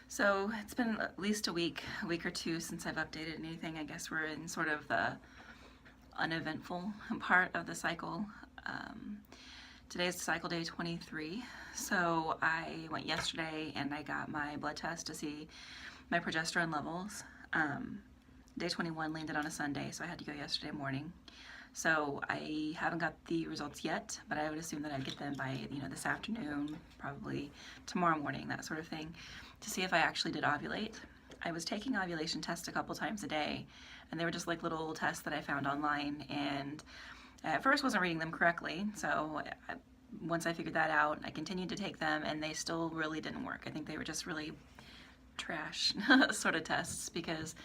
So it's been at least a week or two since I've updated anything. I guess we're in sort of the uneventful part of the cycle. Today is cycle day 23. So I went yesterday and I got my blood test to see my progesterone levels. Day 21 landed on a Sunday, so I had to go yesterday morning. So I haven't got the results yet, but I would assume that I'd get them by, this afternoon, probably tomorrow morning, that sort of thing, to see if I actually did ovulate. I was taking ovulation tests a couple times a day, and they were just like little tests that I found online, and at first wasn't reading them correctly, so once I figured that out, I continued to take them, and they still really didn't work. I think they were just really trash sort of tests because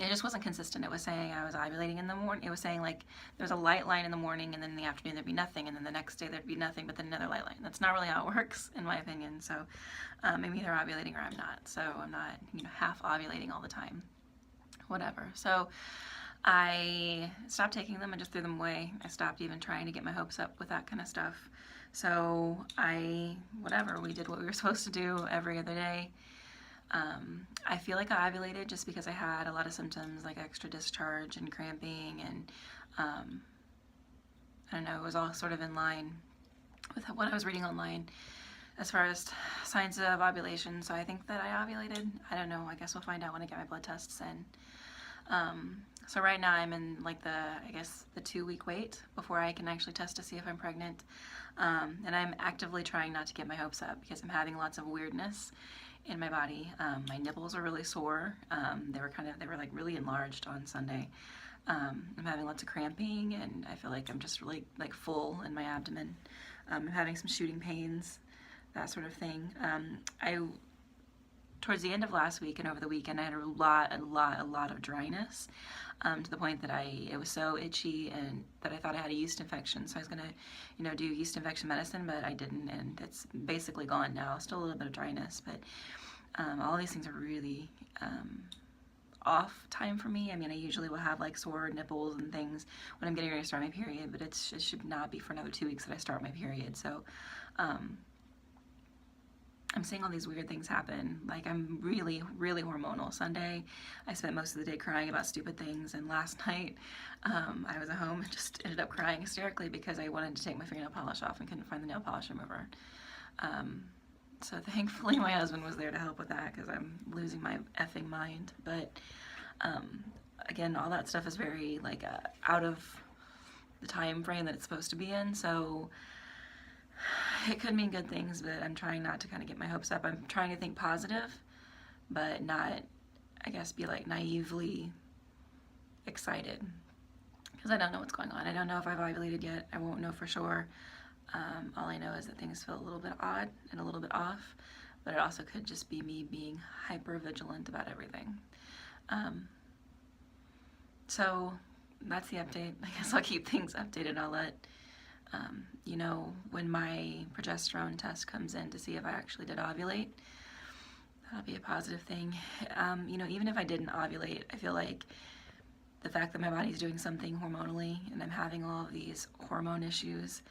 it just wasn't consistent. It was saying I was ovulating in the morning. It was saying like there was a light line in the morning, and then in the afternoon there'd be nothing, and then the next day there'd be nothing, but then another light line. That's not really how it works, in my opinion. So I'm either ovulating or I'm not. So I'm not, half ovulating all the time. Whatever. So I stopped taking them and just threw them away. I stopped even trying to get my hopes up with that kind of stuff. So we did what we were supposed to do every other day. I feel like I ovulated just because I had a lot of symptoms like extra discharge and cramping, and I don't know, it was all sort of in line with what I was reading online as far as signs of ovulation. So I think that I ovulated. I don't know, I guess we'll find out when I get my blood tests in. So right now I'm in like the 2-week wait before I can actually test to see if I'm pregnant. And I'm actively trying not to get my hopes up because I'm having lots of weirdness in my body. My nipples are really sore. They were like really enlarged on Sunday. I'm having lots of cramping, and I feel like I'm just really like full in my abdomen. I'm having some shooting pains, that sort of thing. Towards the end of last week and over the weekend, I had a lot of dryness, to the point that it was so itchy and that I thought I had a yeast infection. So I was gonna, do yeast infection medicine, but I didn't, and it's basically gone now. Still a little bit of dryness, but all these things are really off time for me. I mean, I usually will have like sore nipples and things when I'm getting ready to start my period, but it should not be for another 2 weeks that I start my period. So I'm seeing all these weird things happen. Like, I'm really hormonal. Sunday, I spent most of the day crying about stupid things, and last night, I was at home and just ended up crying hysterically because I wanted to take my fingernail polish off and couldn't find the nail polish remover. So thankfully my husband was there to help with that because I'm losing my effing mind. But again, all that stuff is very like out of the time frame that it's supposed to be in, so it could mean good things, but I'm trying not to kind of get my hopes up. I'm trying to think positive, but not, I guess, be like naively excited, because I don't know what's going on. I don't know if I've ovulated yet. I won't know for sure. All I know is that things feel a little bit odd and a little bit off, but it also could just be me being hyper vigilant about everything. So that's the update. I guess I'll keep things updated. I'll let when my progesterone test comes in to see if I actually did ovulate. That'll be a positive thing. Even if I didn't ovulate, I feel like the fact that my body's doing something hormonally and I'm having all of these hormone issues,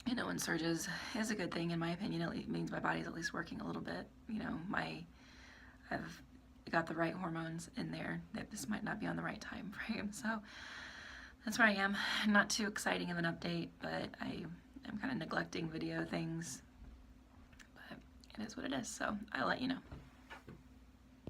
in surges is a good thing, in my opinion. It means my body's at least working a little bit. I've got the right hormones in there. That this might not be on the right time frame. So that's where I am. Not too exciting of an update, but I'm kind of neglecting video things. But it is what it is, so I'll let you know.